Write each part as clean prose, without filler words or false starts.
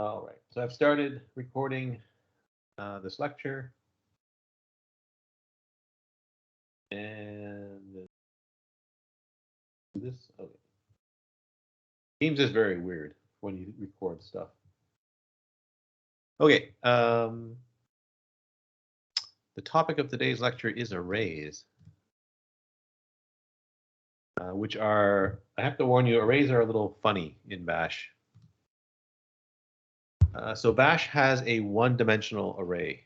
All right, so I've started recording this lecture, and this. Okay. Teams is very weird when you record stuff. Okay, the topic of today's lecture is arrays, which are, I have to warn you, arrays are a little funny in Bash. So Bash has a one-dimensional array.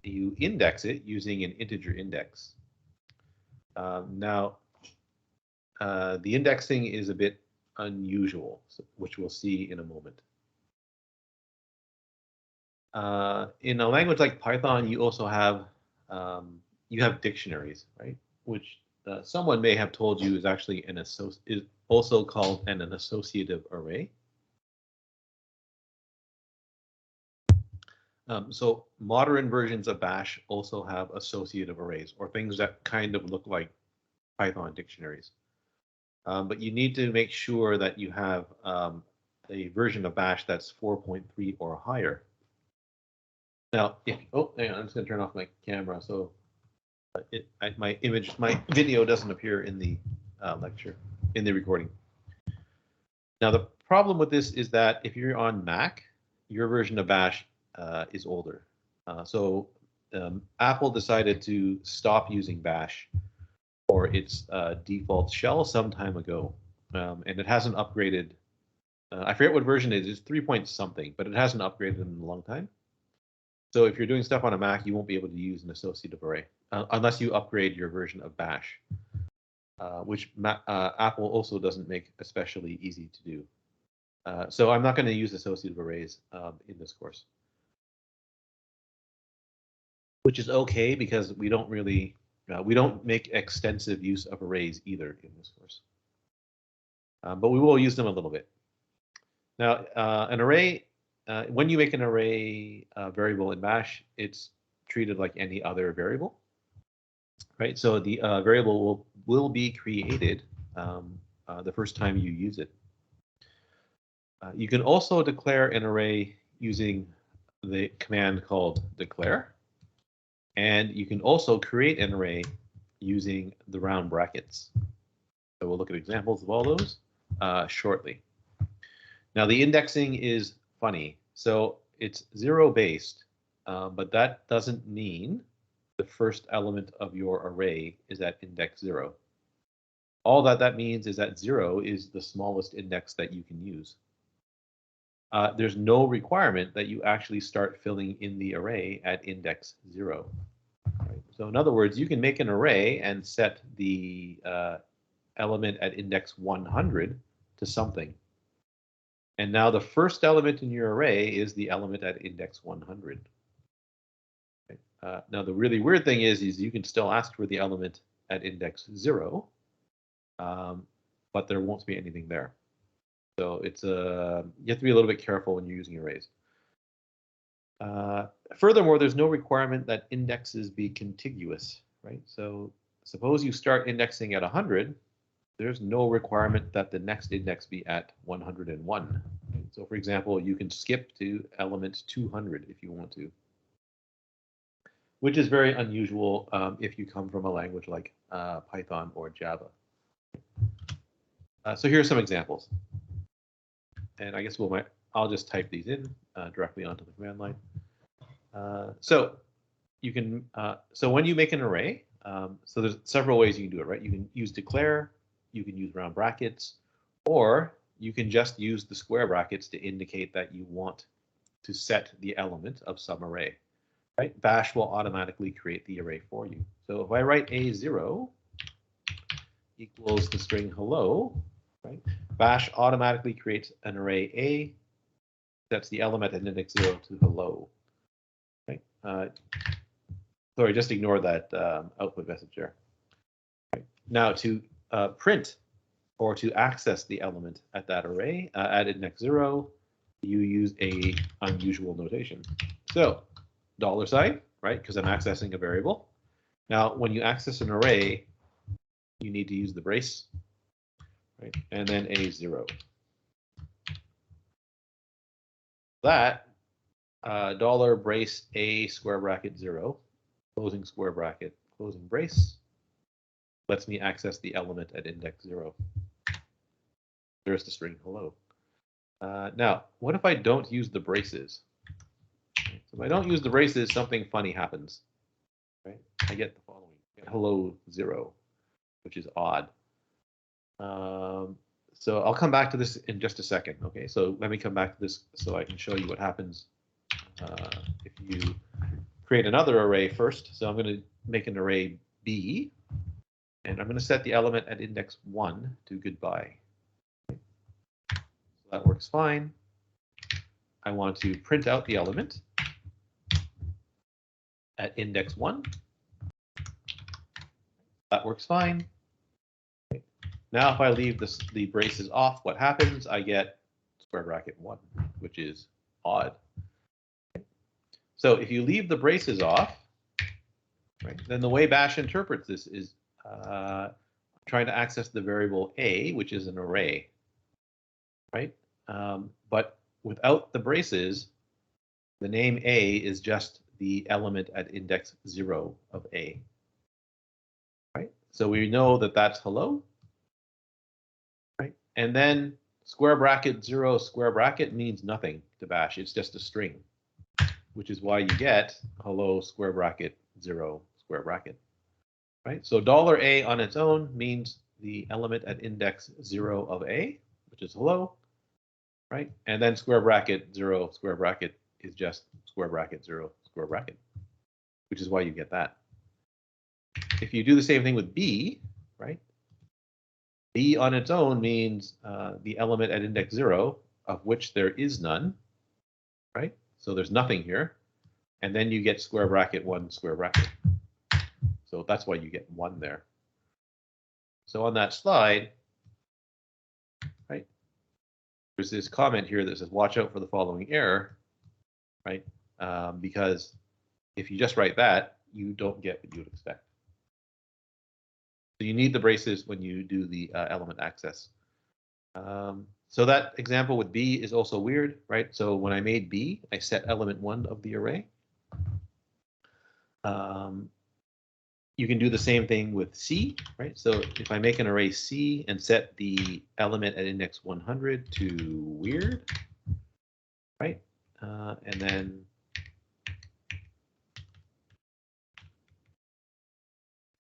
You index it using an integer index. Now, the indexing is a bit unusual, which we'll see in a moment. In a language like Python, you also have dictionaries, right? Which someone may have told you is actually is also called an associative array. So modern versions of Bash also have associative arrays, or things that kind of look like Python dictionaries. But you need to make sure that you have a version of Bash that's 4.3 or higher. Now, hang on, I'm just going to turn off my camera so my video doesn't appear in the lecture, in the recording. Now, the problem with this is that if you're on Mac, your version of Bash is older. So Apple decided to stop using Bash for its default shell some time ago, and it hasn't upgraded. I forget what version it is. It's 3 point something, but it hasn't upgraded in a long time. So if you're doing stuff on a Mac, you won't be able to use an associative array unless you upgrade your version of Bash, which Apple also doesn't make especially easy to do. So I'm not going to use associative arrays in this course, which is okay because we don't really we don't make extensive use of arrays either in this course, but we will use them a little bit. Now, an array, when you make an array variable in Bash, it's treated like any other variable, right? So the variable will be created the first time you use it. You can also declare an array using the command called declare, and you can also create an array using the round brackets. So we'll look at examples of all those shortly. Now, the indexing is funny. So it's 0 based, but that doesn't mean the first element of your array is at index 0. All that means is that 0 is the smallest index that you can use. There's no requirement that you actually start filling in the array at index 0. Right? So in other words, you can make an array and set the element at index 100 to something. And now the first element in your array is the element at index 100. Okay. Now the really weird thing is you can still ask for the element at index 0, but there won't be anything there. So it's you have to be a little bit careful when you're using arrays. Furthermore, there's no requirement that indexes be contiguous, right? So suppose you start indexing at 100. There's no requirement that the next index be at 101. So for example, you can skip to element 200 if you want to, which is very unusual if you come from a language like Python or Java. So here are some examples. And I guess I'll just type these in directly onto the command line. So you can, so when you make an array, so there's several ways you can do it, right? You can use declare, you can use round brackets, or you can just use the square brackets to indicate that you want to set the element of some array, right? Bash will automatically create the array for you. So if I write A0 equals the string hello, right? Bash automatically creates an array A, sets the element at index 0 to hello. Okay. Sorry, just ignore that output message there. Right. Now to print or to access the element at that array at index 0, you use a unusual notation. So $, right? Because I'm accessing a variable. Now, when you access an array, you need to use the brace, right? And then A0. That dollar brace A square bracket 0, closing square bracket, closing brace, lets me access the element at index 0. There's the string hello. Now, what if I don't use the braces? So if I don't use the braces, something funny happens. Right? I get the following: hello 0, which is odd. So I'll come back to this in just a second. Okay, so let me come back to this so I can show you what happens if you create another array first. So I'm going to make an array B, and I'm going to set the element at index 1 to goodbye. Okay. So that works fine. I want to print out the element at index 1. That works fine. Okay. Now if I leave the braces off, what happens? I get square bracket 1, which is odd. Okay. So if you leave the braces off, right, then the way Bash interprets this is trying to access the variable A, which is an array, right? But without the braces, the name A is just the element at index 0 of A, right? So we know that that's hello, right? And then square bracket 0 square bracket means nothing to Bash. It's just a string, which is why you get hello square bracket 0 square bracket, right? So $A on its own means the element at index 0 of A, which is hello, right? And then square bracket 0 square bracket is just square bracket 0 square bracket, which is why you get that. If you do the same thing with B, right? B on its own means the element at index 0 of which there is none, right? So there's nothing here. And then you get square bracket 1 square bracket. So that's why you get 1 there. So on that slide, right, there's this comment here that says, watch out for the following error, right? Because if you just write that, you don't get what you would expect. So you need the braces when you do the element access. So that example with B is also weird, right? So when I made B, I set element 1 of the array. You can do the same thing with C, right? So if I make an array C and set the element at index 100 to weird, right? And then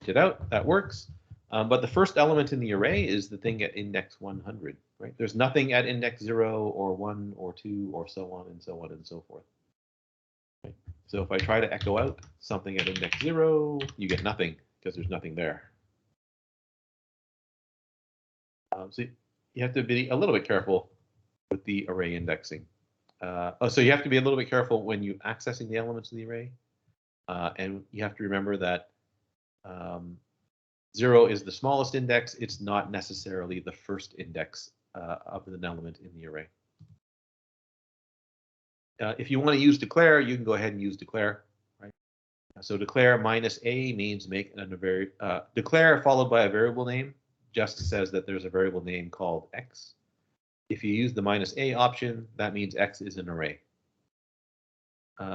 it out, that works. But the first element in the array is the thing at index 100, right? There's nothing at index 0 or 1 or 2 or so on and so on and so forth. Right? So if I try to echo out something at index 0, you get nothing because there's nothing there. So you have to be a little bit careful with the array indexing. So you have to be a little bit careful when you're accessing the elements of the array. And you have to remember that 0 is the smallest index. It's not necessarily the first index of an element in the array. If you want to use declare, you can go ahead and use declare. Right? So declare minus a means make a declare followed by a variable name just says that there's a variable name called x. If you use the minus a option, that means x is an array.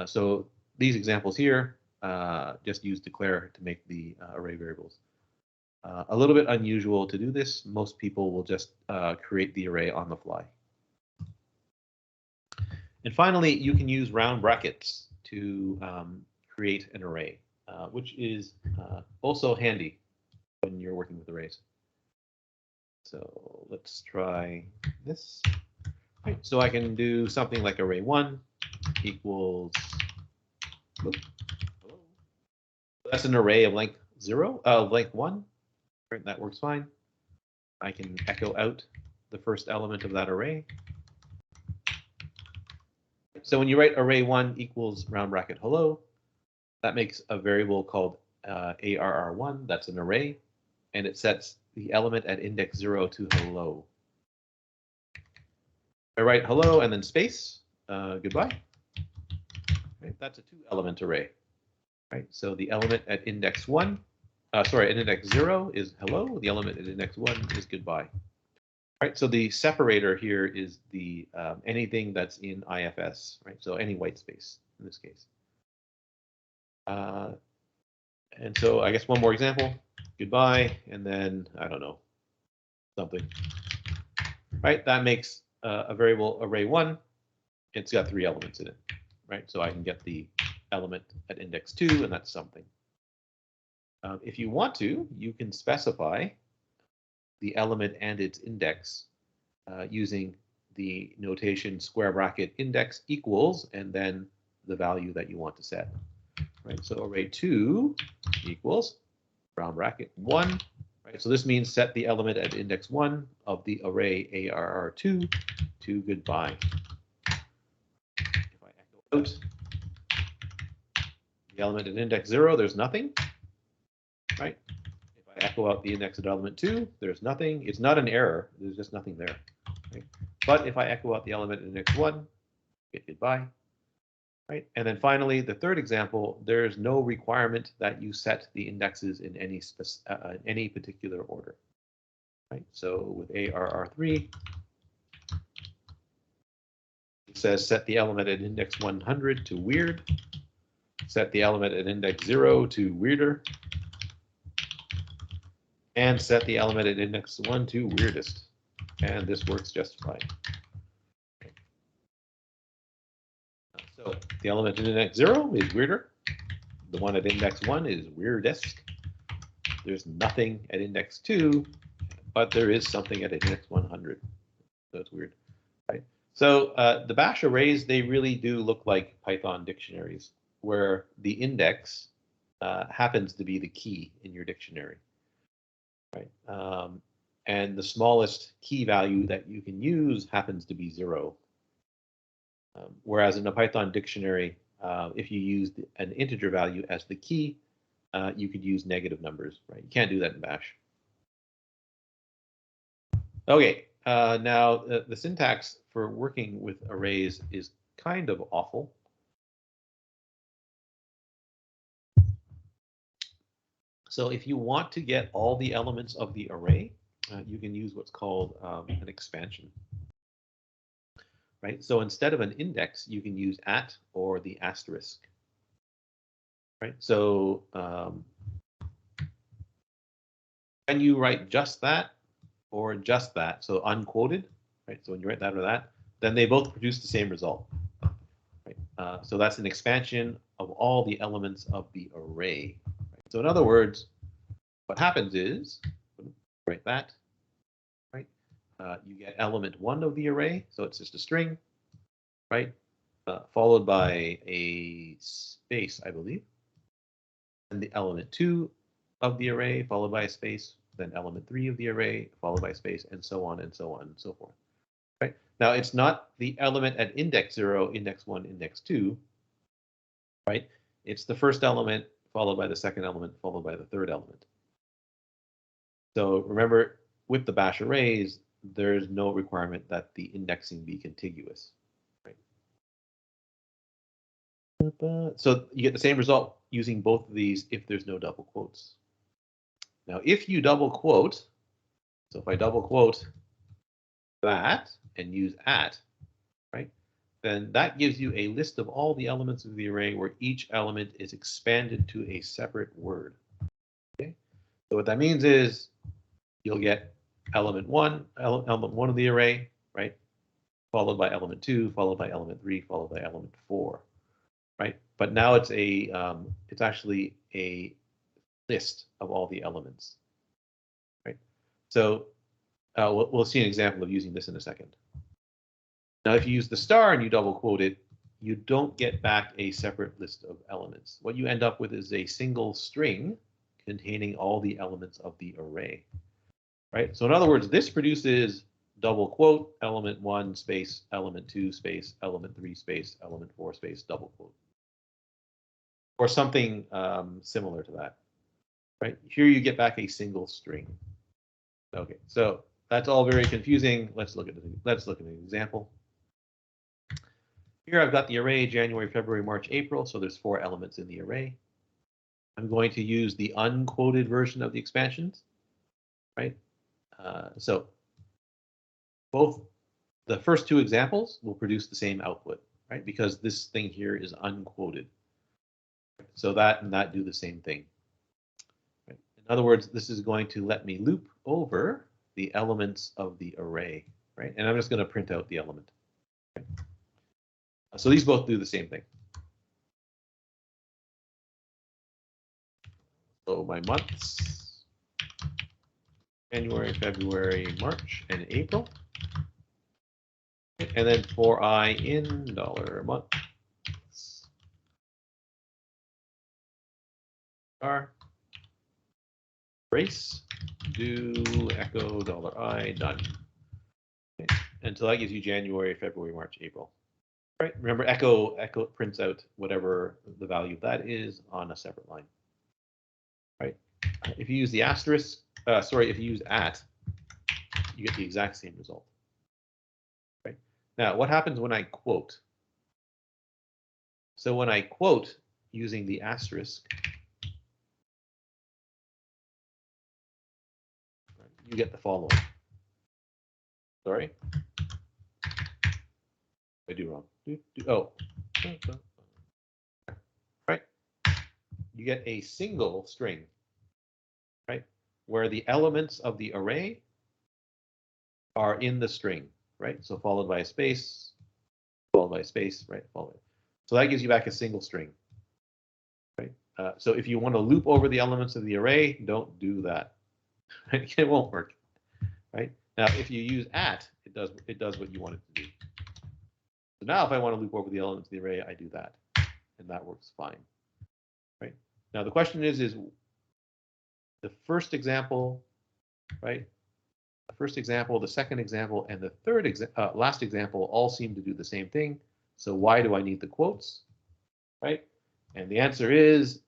So these examples here just use declare to make the array variables. A little bit unusual to do this. Most people will just create the array on the fly. And finally, you can use round brackets to create an array, which is also handy when you're working with arrays. So let's try this. Right, so I can do something like array 1 equals, oops, hello. That's an array of length 1. Right, that works fine. I can echo out the first element of that array. So when you write array 1 equals round bracket hello, that makes a variable called arr1. That's an array, and it sets the element at index 0 to hello. I write hello and then space, goodbye. Right, that's a 2-element array. Right, so the element at index 1, at index 0 is hello. The element at index 1 is goodbye. right? So the separator here is the anything that's in IFS, right? So any white space in this case. And so I guess one more example, goodbye, and then I don't know, something, right? That makes a variable array1. It's got 3 elements in it, right? So I can get the element at index 2, and that's something. If you want to, you can specify the element and its index using the notation square bracket index equals, and then the value that you want to set, right? So array2 equals round bracket 1, right? So this means set the element at index 1 of the array arr2 to goodbye. If I echo out the element at index 0, there's nothing, right? If I echo out the index at element 2, there's nothing. It's not an error. There's just nothing there. Right? But if I echo out the element at index 1, get goodbye. Right? And then finally, the third example, there's no requirement that you set the indexes in any particular order. Right? So with arr3, it says set the element at index 100 to weird, set the element at index 0 to weirder, and set the element at index 1 to weirdest. And this works just fine. So the element at index 0 is weirder. The one at index 1 is weirdest. There's nothing at index 2, but there is something at index 100. So it's weird, right? So the bash arrays, they really do look like Python dictionaries, where the index happens to be the key in your dictionary, right? And the smallest key value that you can use happens to be 0. Whereas in a Python dictionary, if you use an integer value as the key, you could use negative numbers, right? You can't do that in bash. Okay, now the syntax for working with arrays is kind of awful. So if you want to get all the elements of the array, you can use what's called an expansion. Right? So instead of an index, you can use at or the asterisk. Right? So when you write just that or just that, so unquoted, right? So when you write that or that, then they both produce the same result. Right? So that's an expansion of all the elements of the array. Right? So in other words, what happens is, write that, right? You get element 1 of the array, so it's just a string, right? Followed by a space, I believe. And the element 2 of the array, followed by a space, then element 3 of the array, followed by a space, and so on and so on and so forth. Right? Now, it's not the element at index 0, index 1, index 2, right? It's the first element, followed by the second element, followed by the third element. So remember, with the bash arrays, there's no requirement that the indexing be contiguous. Right? So you get the same result using both of these if there's no double quotes. Now, if you double quote, so if I double quote that and use at, right, then that gives you a list of all the elements of the array where each element is expanded to a separate word. Okay, so what that means is you'll get element 1 of the array, right, followed by element 2, followed by element 3, followed by element 4, right? But now it's it's actually a list of all the elements, right? So we'll see an example of using this in a second. Now, if you use the star and you double quote it, you don't get back a separate list of elements. What you end up with is a single string containing all the elements of the array, right? So in other words, this produces double quote element 1 space element 2 space element 3 space element 4 space double quote, or something similar to that, right? Here you get back a single string. Okay, so that's all very confusing. Let's look at an example. Here I've got the array January, February, March, April. So there's 4 elements in the array. I'm going to use the unquoted version of the expansions, right? So both the first two examples will produce the same output, right? Because this thing here is unquoted. So that and that do the same thing. Right? In other words, this is going to let me loop over the elements of the array, right? And I'm just going to print out the element. Okay? So these both do the same thing. So my months, January, February, March, and April. And then for I in dollar a month. R brace do echo $I done. Okay. And so that gives you January, February, March, April. Right. Remember, echo prints out whatever the value of that is on a separate line. Right. If you use the asterisk, if you use at, you get the exact same result. Right. Now, what happens when I quote? So when I quote using the asterisk, you get the following. Sorry. I do wrong. Oh. Right. You get a single string, right? Where the elements of the array are in the string, right? So followed by a space, followed by a space, right? Followed. So that gives you back a single string, right? So if you want to loop over the elements of the array, don't do that. It won't work, right? Now, if you use at, it does what you want it to do. So now if I want to loop over the elements of the array, I do that, and that works fine, right? Now the question is the first example, right? The first example, the second example, and the third last example all seem to do the same thing. So why do I need the quotes, right? And the answer is,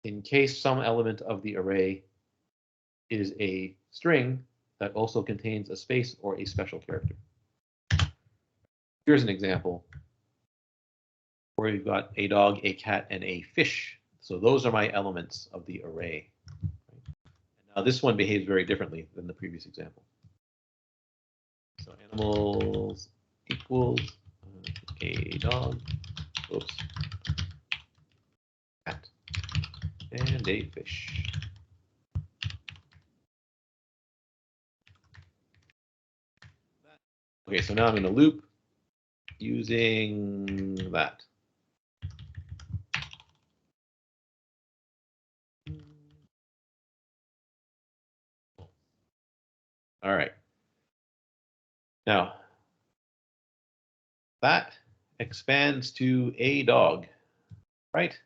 in case some element of the array is a string that also contains a space or a special character. Here's an example where you've got a dog, a cat, and a fish. So those are my elements of the array. Now this one behaves very differently than the previous example. So animals equals a dog, oops, cat, and a fish. Okay, so now I'm going to loop using that. All right. Now, that expands to a dog, right?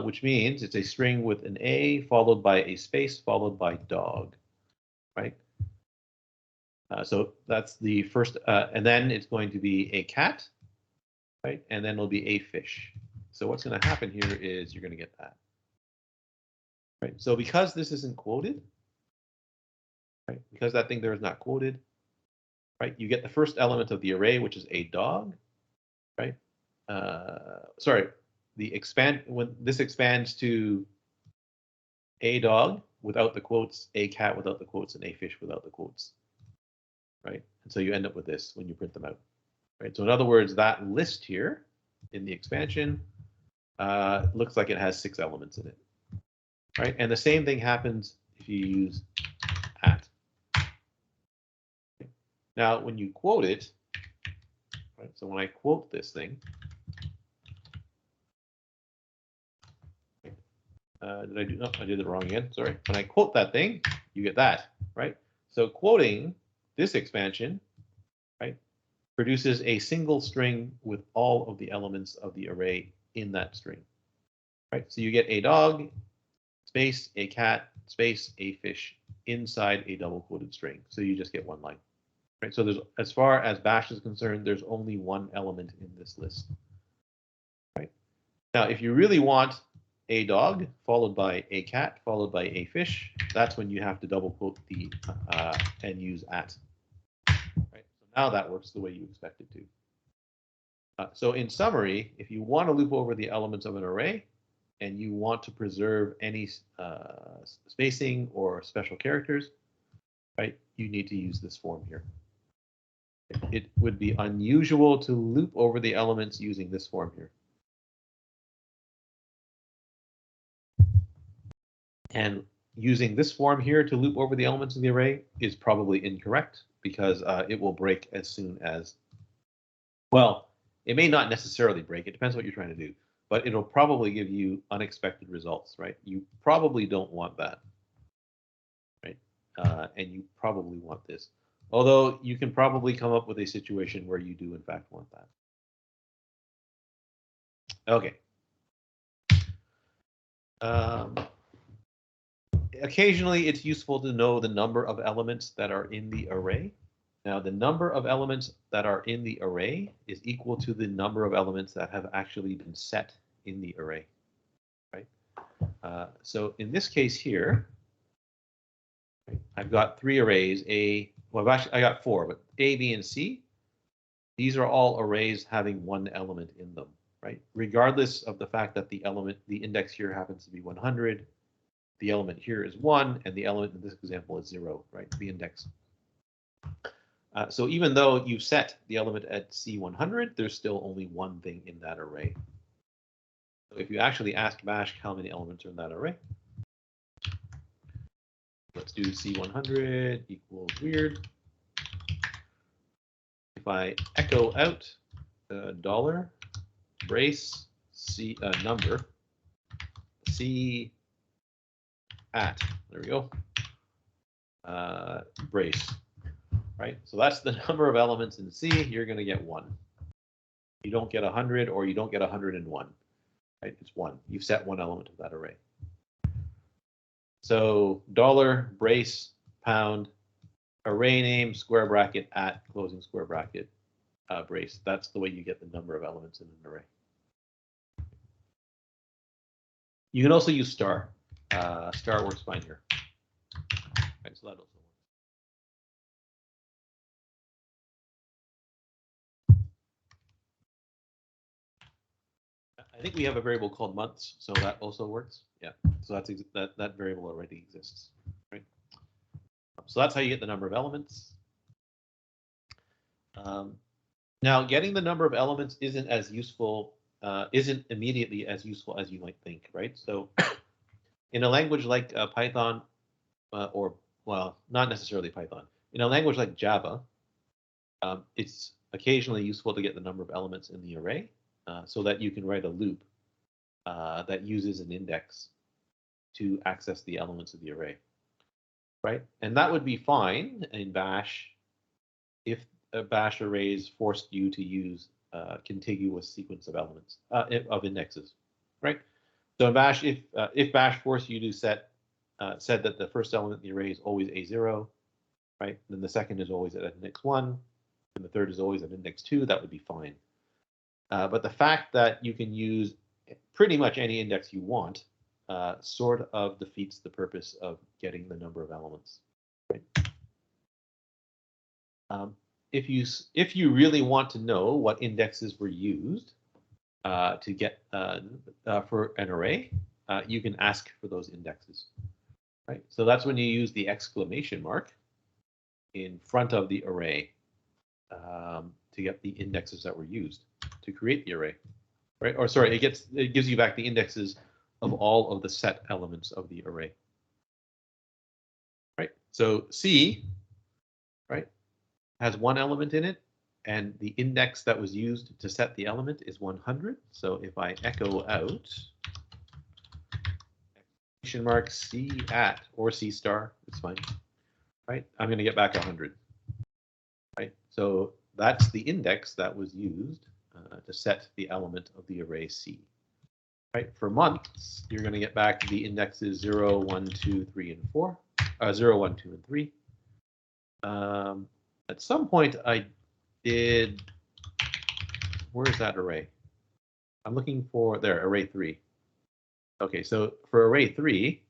Which means it's a string with an A followed by a space followed by dog, right? So that's the first, and then it's going to be a cat, right? And then it'll be a fish. So what's going to happen here is you're going to get that, right? So because this isn't quoted, right? Because that thing there is not quoted, right? You get the first element of the array, which is a dog, right? Sorry, when this expands to a dog without the quotes, a cat without the quotes, and a fish without the quotes, right? And so you end up with this when you print them out, right? So in other words, that list here in the expansion looks like it has 6 elements in it, right? And the same thing happens if you use at. Now, when you quote it, right? So when I quote this thing, did I do? No, I did it wrong again. Sorry. When I quote that thing, you get that, right? So quoting this expansion, right, produces a single string with all of the elements of the array in that string, right? So you get a dog, space, a cat, space, a fish inside a double quoted string. So you just get one line, right? So there's, as far as Bash is concerned, there's only one element in this list, right? Now, if you really want a dog followed by a cat followed by a fish, that's when you have to double quote the and use at. Right? So now that works the way you expect it to. So in summary, if you want to loop over the elements of an array and you want to preserve any spacing or special characters, right, you need to use this form here. it would be unusual to loop over the elements using this form here. And using this form here to loop over the elements of the array is probably incorrect because it will break as soon as, well, it may not necessarily break. It depends what you're trying to do, but it'll probably give you unexpected results, right? You probably don't want that, right? And you probably want this. Although you can probably come up with a situation where you do in fact want that. Okay. Occasionally, it's useful to know the number of elements that are in the array. Now, the number of elements that are in the array is equal to the number of elements that have actually been set in the array, right? So in this case here, right, I've got three arrays. I got four, but A, B, and C. These are all arrays having one element in them, right? Regardless of the fact that the index here happens to be 100. The element here is 1, and the element in this example is 0, right? The index. So even though you set the element at C100, there's still only one thing in that array. So if you actually ask bash how many elements are in that array, let's do C100 equals weird. If I echo out dollar brace C number C at, there we go, brace, right? So that's the number of elements in C. You're going to get 1. You don't get 100 or you don't get 101, right? It's 1. You've set one element of that array. So dollar brace pound array name square bracket at closing square bracket brace. That's the way you get the number of elements in an array. You can also use star. Star works fine here. Right, so that also works. I think we have a variable called months, so that also works. Yeah, so that's that variable already exists, right? So that's how you get the number of elements. Now, getting the number of elements isn't as useful, isn't immediately as useful as you might think, right? So in a language like Python, or, well, not necessarily Python, in a language like Java, it's occasionally useful to get the number of elements in the array so that you can write a loop that uses an index to access the elements of the array, right? And that would be fine in Bash if Bash arrays forced you to use a contiguous sequence of elements, of indexes, right? So in Bash, if Bash forced you to said that the first element in the array is always A0, right? Then the second is always at index 1, and the third is always at index 2, that would be fine. But the fact that you can use pretty much any index you want sort of defeats the purpose of getting the number of elements, right? If you really want to know what indexes were used to get for an array, you can ask for those indexes, right? So that's when you use the exclamation mark in front of the array to get the indexes that were used to create the array, right? Or sorry, it gives you back the indexes of all of the set elements of the array, right? So C, right, has one element in it, and the index that was used to set the element is 100. So if I echo out exclamation mark C at or C star, it's fine, right? I'm going to get back 100, right? So that's the index that was used to set the element of the array C, right? For months, you're going to get back the indexes 0, 1, 2, 3, and 4, 0, 1, 2, and 3. At some point, I did, where's that array? I'm looking for, there, array 3. Okay, so for array 3,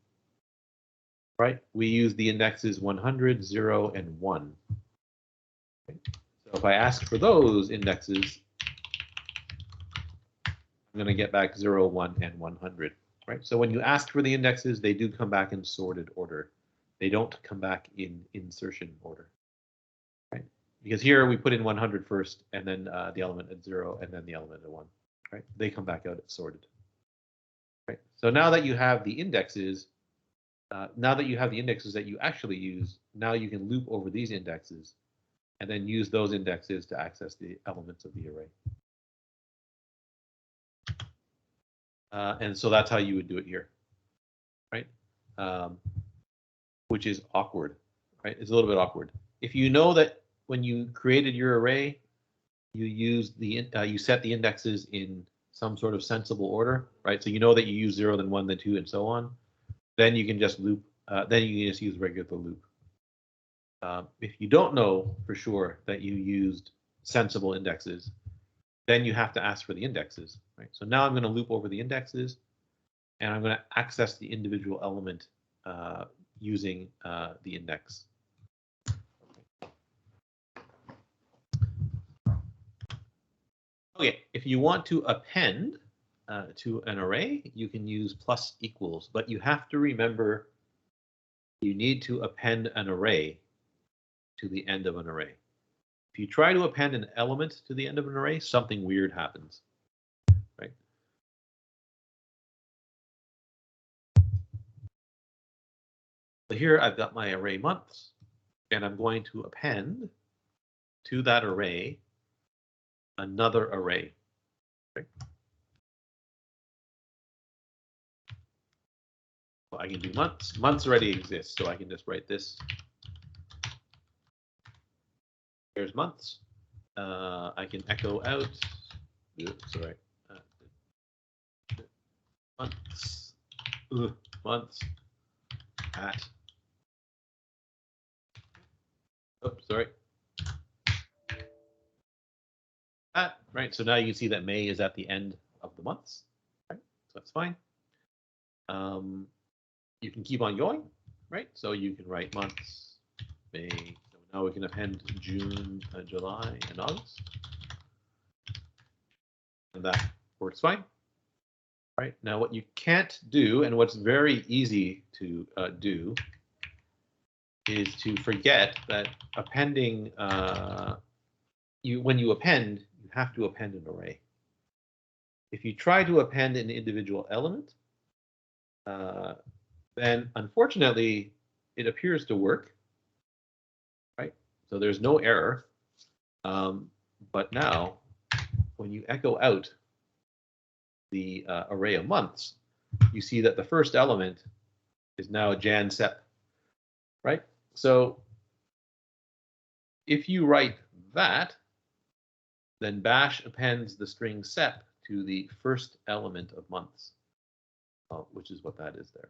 right, we use the indexes 100, 0, and 1. Okay. So if I ask for those indexes, I'm going to get back 0, 1, and 100, right? So when you ask for the indexes, they do come back in sorted order. They don't come back in insertion order, right? Because here we put in 100 first, and then the element at 0, and then the element at 1. Right? They come back out sorted. Right? So now that you have the indexes, that you actually use, now you can loop over these indexes, and then use those indexes to access the elements of the array. And so that's how you would do it here, right? Which is awkward, right? It's a little bit awkward. If you know that when you created your array, you use you set the indexes in some sort of sensible order, right? So you know that you use 0, then 1, then 2, and so on. Then you can just loop. Then you can just use regular loop. If you don't know for sure that you used sensible indexes, then you have to ask for the indexes, right? So now I'm going to loop over the indexes, and I'm going to access the individual element using the index. Okay, if you want to append to an array, you can use plus equals, but you have to remember you need to append an array to the end of an array. If you try to append an element to the end of an array, something weird happens, right? So here I've got my array months, and I'm going to append to that array another array. Right? Well, I can do months. Months already exist, so I can just write this. There's months. I can echo out. Oops, sorry. Months. Months. At. Oops, sorry. At, right. So now you can see that May is at the end of the months. Right. So that's fine. You can keep on going, right? So you can write months, May. So now we can append June, July, and August. And that works fine. Right. Now what you can't do, and what's very easy to do, is to forget that appending, when you append, you have to append an array. If you try to append an individual element, then unfortunately it appears to work, right? So there's no error. But now when you echo out the array of months, you see that the first element is now Jan Sep, right? So if you write that, then bash appends the string sep to the first element of months, which is what that is there,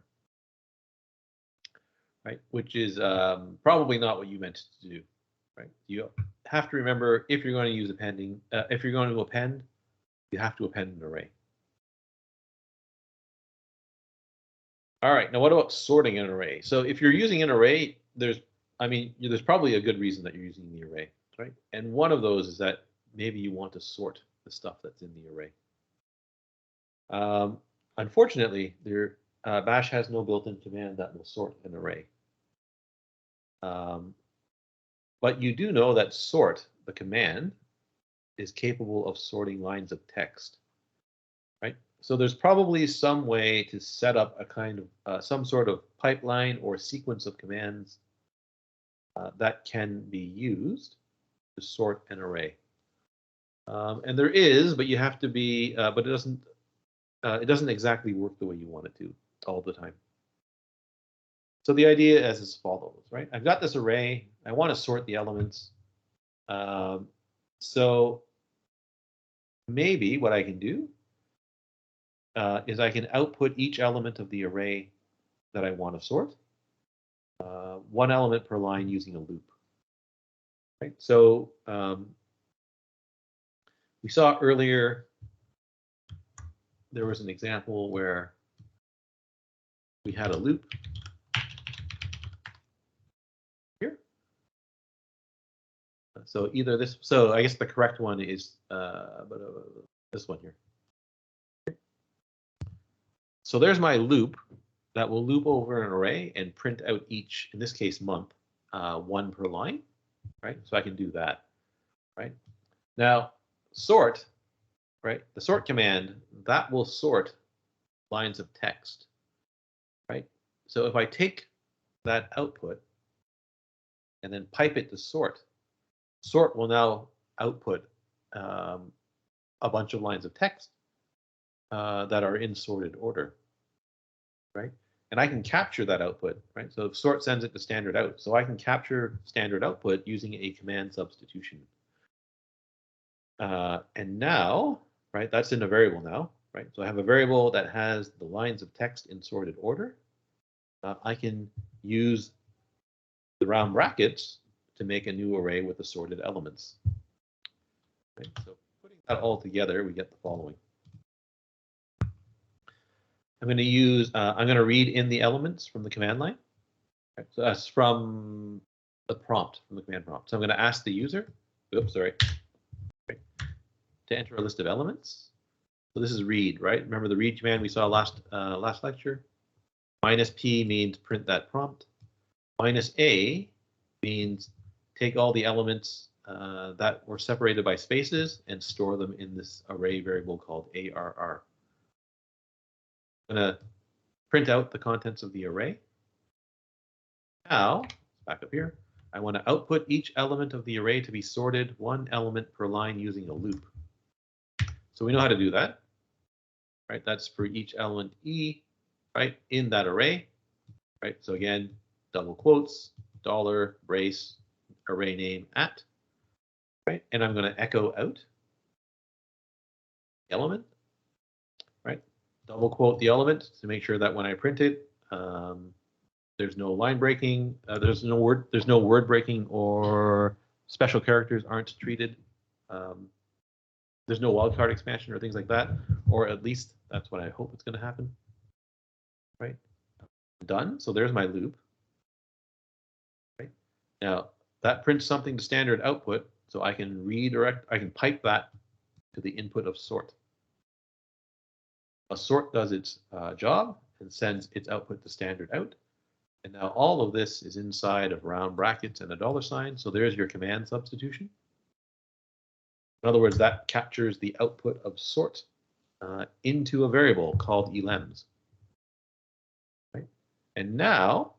right? Which is probably not what you meant to do, right? You have to remember, if you're going to use appending, if you're going to append, you have to append an array. All right, now what about sorting an array? So if you're using an array, there's probably a good reason that you're using the array, right? And one of those is that maybe you want to sort the stuff that's in the array. Unfortunately, bash has no built-in command that will sort an array. But you do know that sort, the command, is capable of sorting lines of text, right? So there's probably some way to set up a kind of some sort of pipeline or sequence of commands that can be used to sort an array. And there is, but you have to be, but it doesn't exactly work the way you want it to all the time. So the idea is as follows, right? I've got this array. I want to sort the elements. So maybe what I can do is I can output each element of the array that I want to sort, one element per line using a loop. Right? So we saw earlier there was an example where we had a loop here. So either this, so I guess the correct one is this one here. So there's my loop that will loop over an array and print out each, in this case, month, one per line. right? So I can do that, right? Now, sort, right? The sort command, that will sort lines of text, right? So if I take that output and then pipe it to sort, sort will now output a bunch of lines of text that are in sorted order, right? And I can capture that output, right? So if sort sends it to standard out, so I can capture standard output using a command substitution. And now, right, that's in a variable now, right? So I have a variable that has the lines of text in sorted order. I can use the round brackets to make a new array with assorted elements. Right? So putting that all together, we get the following. I'm going to read in the elements from the command line. Right? So that's from the prompt, from the command prompt. So I'm going to ask the user, oops, sorry, right, to enter a list of elements. So this is read, right? Remember the read command we saw last lecture? -p means print that prompt. -a means take all the elements that were separated by spaces and store them in this array variable called ARR. I'm going to print out the contents of the array. Now, back up here, I want to output each element of the array to be sorted one element per line using a loop. So we know how to do that, right? That's for each element E, right, in that array, right? So again, double quotes, dollar, brace, array name at, right? And I'm going to echo out the element, right? Double quote the element to make sure that when I print it, there's no line breaking, there's no word breaking, or special characters aren't treated. There's no wildcard expansion or things like that, or at least that's what I hope it's going to happen. Right? Done. So there's my loop. Right? Now that prints something to standard output, so I can redirect. I can pipe that to the input of sort. A sort does its job and sends its output to standard out. And now all of this is inside of round brackets and a $sign. So there's your command substitution. In other words, that captures the output of sort into a variable called elems. Right? And now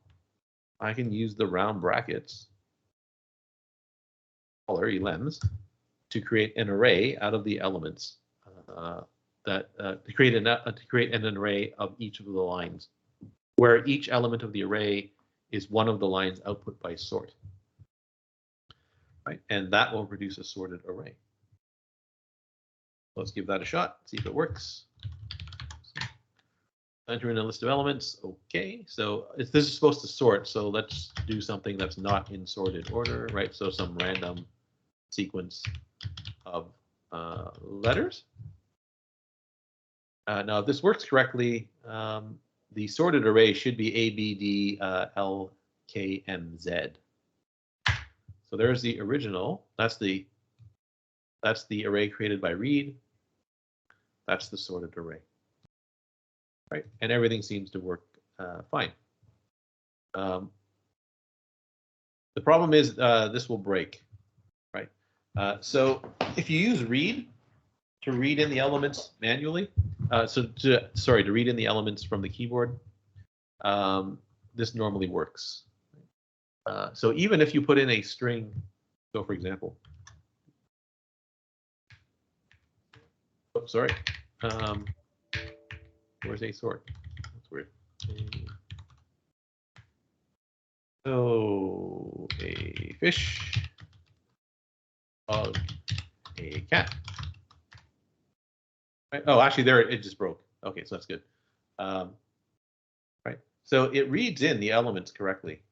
I can use the round brackets, color elems, to create an array out of the elements to create an array of each of the lines, where each element of the array is one of the lines output by sort. Right? And that will produce a sorted array. Let's give that a shot, see if it works. Enter in a list of elements. Okay, so this is supposed to sort, so let's do something that's not in sorted order, right? So some random sequence of letters. Now, if this works correctly, the sorted array should be A, B, D, L, K, M, Z. So there's the original. That's the array created by read. That's the sorted array. Right, and everything seems to work fine. The problem is this will break, right? So if you use read to read in the elements manually, to read in the elements from the keyboard, this normally works. So even if you put in a string, so for example, oops, sorry. Where's a sort? That's weird. So a fish, dog, a cat. Right. Oh, actually, there it just broke. Okay, so that's good. Right. So it reads in the elements correctly.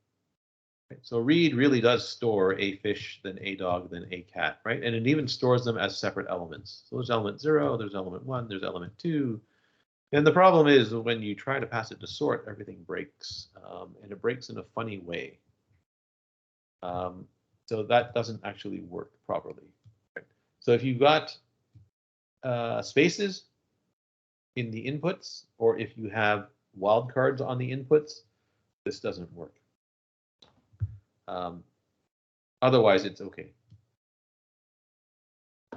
Right? So read really does store a fish, then a dog, then a cat, right? And it even stores them as separate elements. So there's element 0, there's element 1, there's element 2. And the problem is when you try to pass it to sort, everything breaks, and it breaks in a funny way. So that doesn't actually work properly. Right? So if you've got spaces in the inputs, or if you have wildcards on the inputs, this doesn't work. Otherwise, it's okay.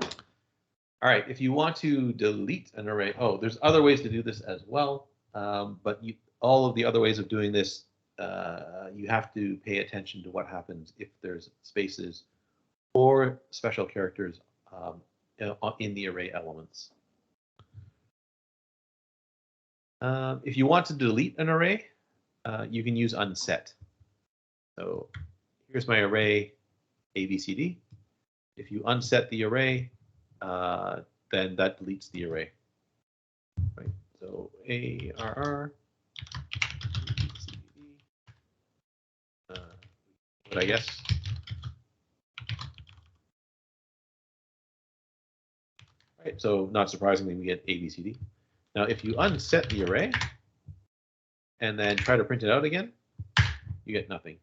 All right, if you want to delete an array, oh, there's other ways to do this as well, but all of the other ways of doing this, you have to pay attention to what happens if there's spaces or special characters in the array elements. If you want to delete an array, you can use unset. So here's my array ABCD. If you unset the array, then that deletes the array. Right. So ARR, but I guess. Right. So not surprisingly, we get ABCD. Now, if you unset the array and then try to print it out again, you get nothing.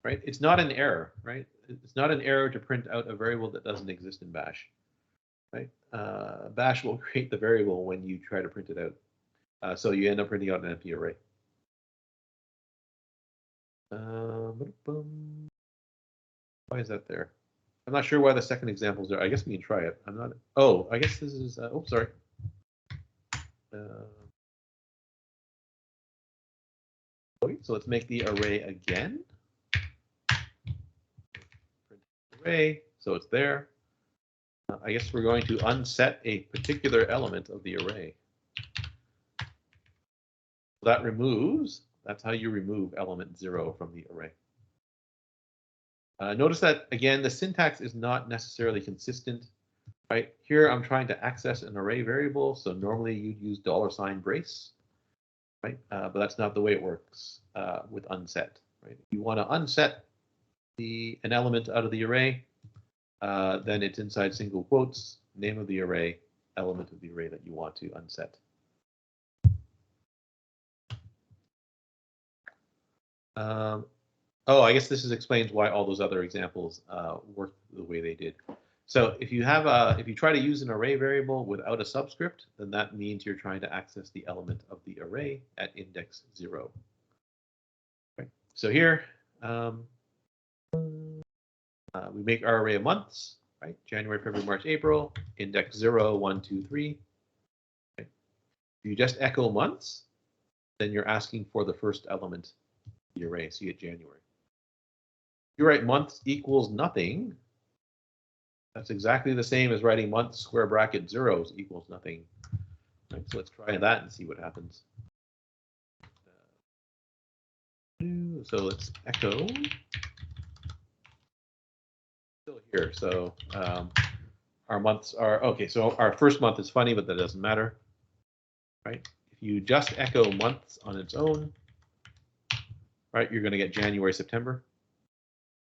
Right. It's not an error. Right. It's not an error to print out a variable that doesn't exist in Bash. Right. Bash will create the variable when you try to print it out. So you end up printing out an empty array. Why is that there? I'm not sure why the second example is there. I guess we can try it. I'm not. Oh, I guess this is. Oh, sorry. Okay, so let's make the array again. Print array, so it's there. I guess we're going to unset a particular element of the array. That removes. That's how you remove element 0 from the array. Notice that, again, the syntax is not necessarily consistent. Right here, I'm trying to access an array variable, so normally you'd use $brace, right? But that's not the way it works with unset. Right? If you want to unset an element out of the array, then it's inside single quotes, name of the array, element of the array that you want to unset. Oh, I guess this explains why all those other examples work the way they did. So if you try to use an array variable without a subscript, then that means you're trying to access the element of the array at index 0. Right. So here we make our array of months, right? January, February, March, April, index 0, 1, 2, 3. Right. If you just echo months, then you're asking for the first element of the array, so you get January. If you write months equals nothing, that's exactly the same as writing months square bracket zeros equals nothing. Right, so let's try that and see what happens. So let's echo. Still here. So our months are okay. So our first month is funny, but that doesn't matter. Right? If you just echo months on its own, right, you're going to get January, September.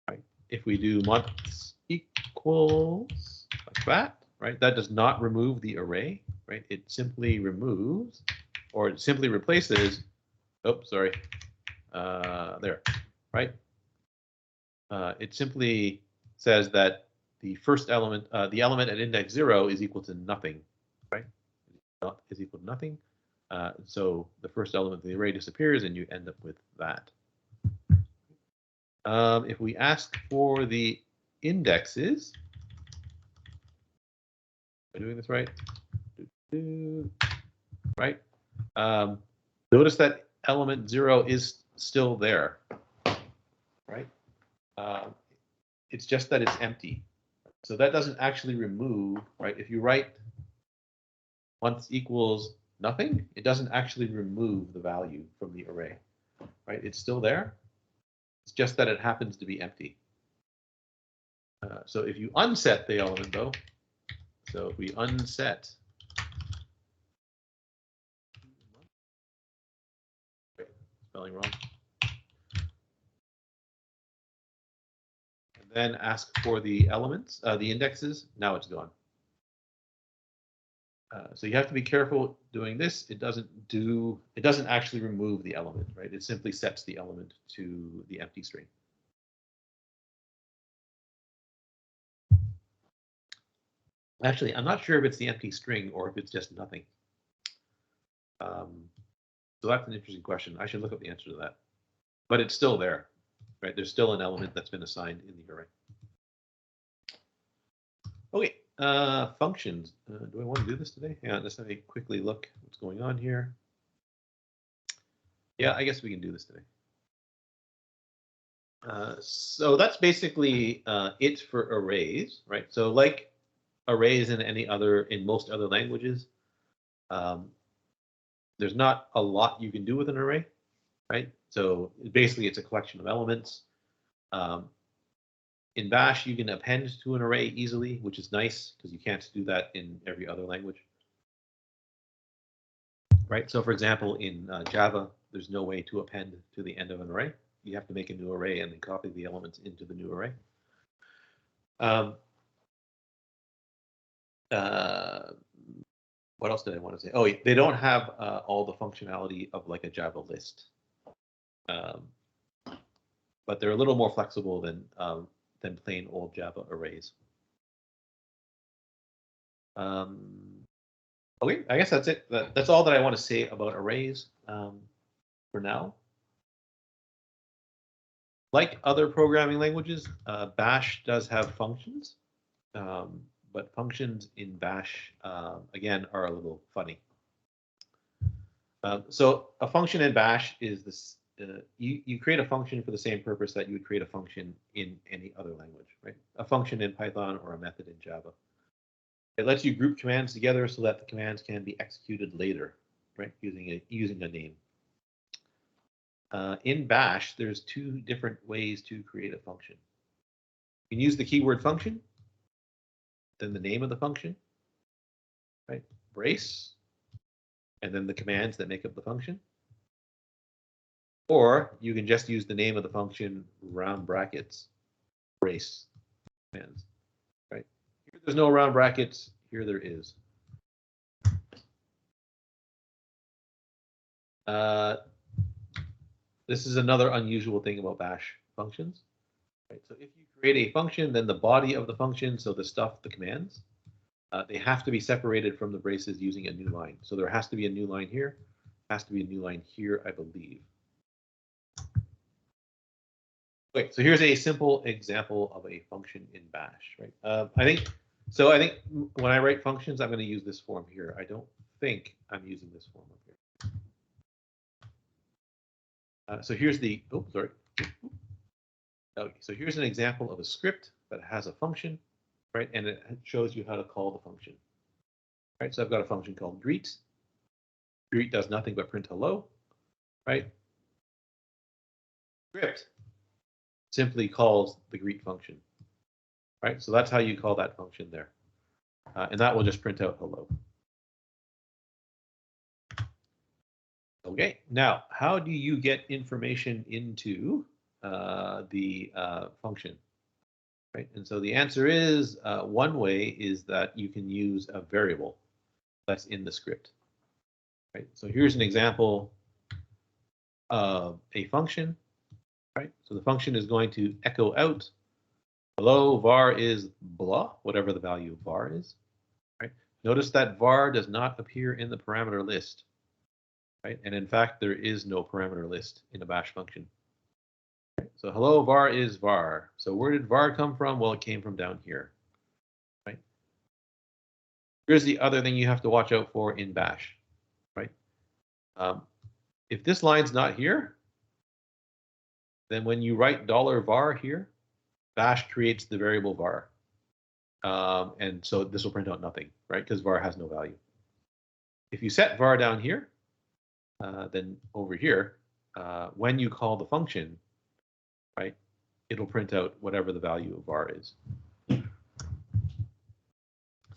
Right? If we do months equals like that, right? That does not remove the array, right? It simply removes, or it simply replaces. Oh, sorry. There, right? It simply says that the first element, the element at index 0 is equal to nothing, right? Is equal to nothing. So the first element of the array disappears, and you end up with that. If we ask for the indexes, am I doing this right? Right. Notice that element 0 is still there, right? It's just that it's empty. So that doesn't actually remove, right? If you write months equals nothing, it doesn't actually remove the value from the array, right? It's still there. It's just that it happens to be empty. So if you unset the element, though, so if we unset, spelling wrong, and then ask for the elements, the indexes, now it's gone. So you have to be careful doing this. It doesn't actually remove the element, right? It simply sets the element to the empty string. Actually, I'm not sure if it's the empty string or if it's just nothing. So that's an interesting question. I should look up the answer to that. But it's still there, right? There's still an element that's been assigned in the array. Okay, functions. Do I want to do this today? Yeah, let's have a quickly look what's going on here. Yeah, I guess we can do this today. So that's basically it for arrays, right? So like arrays in most other languages, there's not a lot you can do with an array, right? So basically it's a collection of elements. In Bash, you can append to an array easily, which is nice because you can't do that in every other language, right? So for example, in Java, there's no way to append to the end of an array. You have to make a new array and then copy the elements into the new array. What else did I want to say? Oh, they don't have all the functionality of like a Java list, but they're a little more flexible than plain old Java arrays. Okay, I guess that's it. That's all that I want to say about arrays for now. Like other programming languages, Bash does have functions, but functions in Bash, again, are a little funny. So a function in Bash is this, you create a function for the same purpose that you would create a function in any other language, right? A function in Python or a method in Java. It lets you group commands together so that the commands can be executed later, right? Using a name. In Bash, there's two different ways to create a function. You can use the keyword function, then the name of the function, right? Brace, and then the commands that make up the function. Or you can just use the name of the function, round brackets, brace commands, right? Here there's no round brackets, here there is. This is another unusual thing about Bash functions, right? So if you create a function, then the body of the function, so the stuff, the commands, they have to be separated from the braces using a new line. So there has to be a new line here, has to be a new line here, I believe. Okay, so here's a simple example of a function in Bash, right? I think when I write functions, I'm going to use this form here. I don't think I'm using this form up here. So here's the, oh, sorry. Okay, so here's an example of a script that has a function, right? And it shows you how to call the function, right? So I've got a function called greet. Greet does nothing but print hello, right? Script simply calls the greet function, right? So that's how you call that function there. And that will just print out hello. Okay, now how do you get information into the function, right? And so the answer is one way is that you can use a variable that's in the script, right? So here's an example of a function, right? So the function is going to echo out, hello, var is blah, whatever the value of var is, right? Notice that var does not appear in the parameter list, right? And in fact, there is no parameter list in a Bash function. Right? So hello, var is var. So where did var come from? Well, it came from down here, right? Here's the other thing you have to watch out for in Bash, right? If this line's not here, then when you write $var here, Bash creates the variable var. And so this will print out nothing, right? Because var has no value. If you set var down here, then over here, when you call the function, right, it'll print out whatever the value of var is.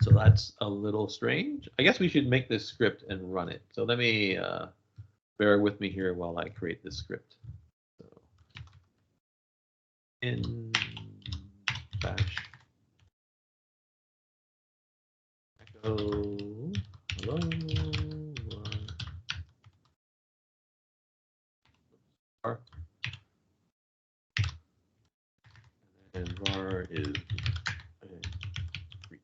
So that's a little strange. I guess we should make this script and run it. So let me bear with me here while I create this script. So in Bash echo hello var, and var is greet.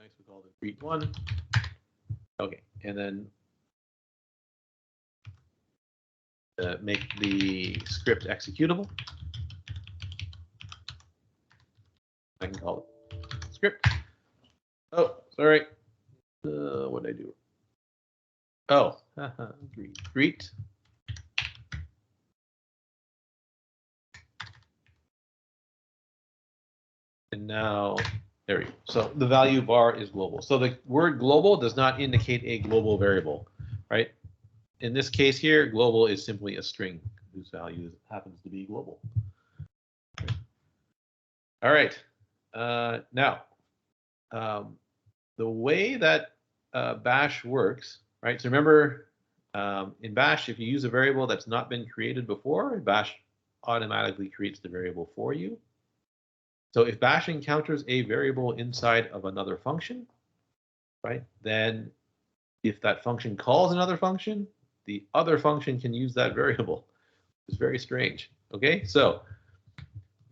Next we call it greet1. Okay, and then make the script executable. I can call it script. Oh, sorry. What did I do? Oh, greet. And now, there we go. So the value var is global. So the word global does not indicate a global variable, right? In this case here, global is simply a string whose value happens to be global. All right. Now, the way that bash works, right? So remember, in bash, if you use a variable that's not been created before, bash automatically creates the variable for you. So if bash encounters a variable inside of another function, right, then if that function calls another function, the other function can use that variable. It's very strange. Okay, so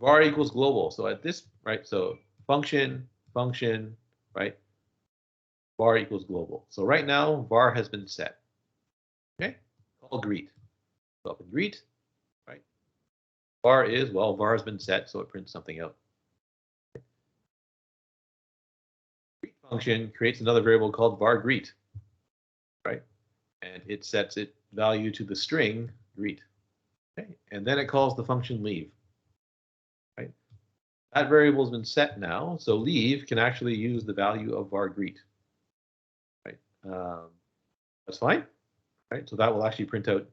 var equals global. So at this, right, so function, right, var equals global. So right now, var has been set. Okay, call greet. So up in greet, right, var is, well, var has been set, so it prints something out. Greet function creates another variable called var greet, right, and it sets its value to the string greet. Okay, and then it calls the function leave. Right, that variable has been set now, so leave can actually use the value of var greet. Right, that's fine. Right, so that will actually print out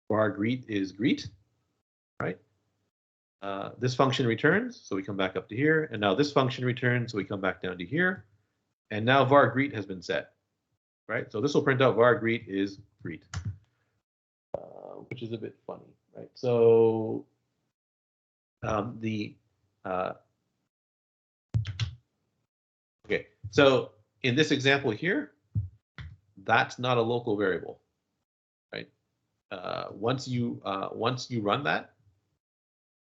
var greet is greet. Right, this function returns, so we come back up to here, and now this function returns, so we come back down to here, and now var greet has been set. Right, so this will print out var greet is greet, which is a bit funny. Right, so okay, so in this example here, that's not a local variable, right? Once you run that,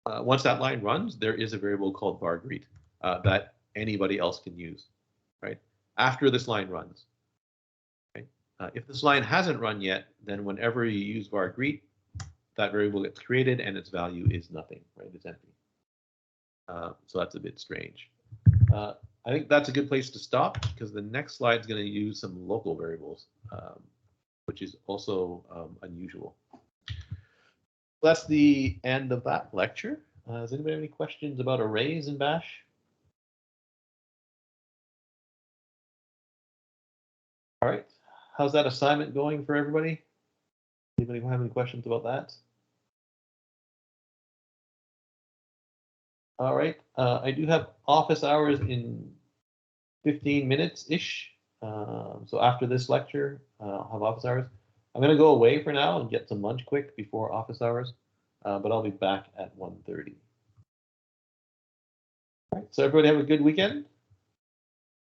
once that line runs, there is a variable called var greet that anybody else can use, right? After this line runs, right? If this line hasn't run yet, then whenever you use var greet, that variable gets created and its value is nothing, right? It's empty. So that's a bit strange. I think that's a good place to stop because the next slide is going to use some local variables, which is also unusual. That's the end of that lecture. Does anybody have any questions about arrays in Bash? All right. How's that assignment going for everybody? Anybody have any questions about that? All right. I do have office hours in 15 minutes-ish. So after this lecture, I'll have office hours. I'm going to go away for now and get some lunch quick before office hours, but I'll be back at 1:30. All right, so everybody have a good weekend.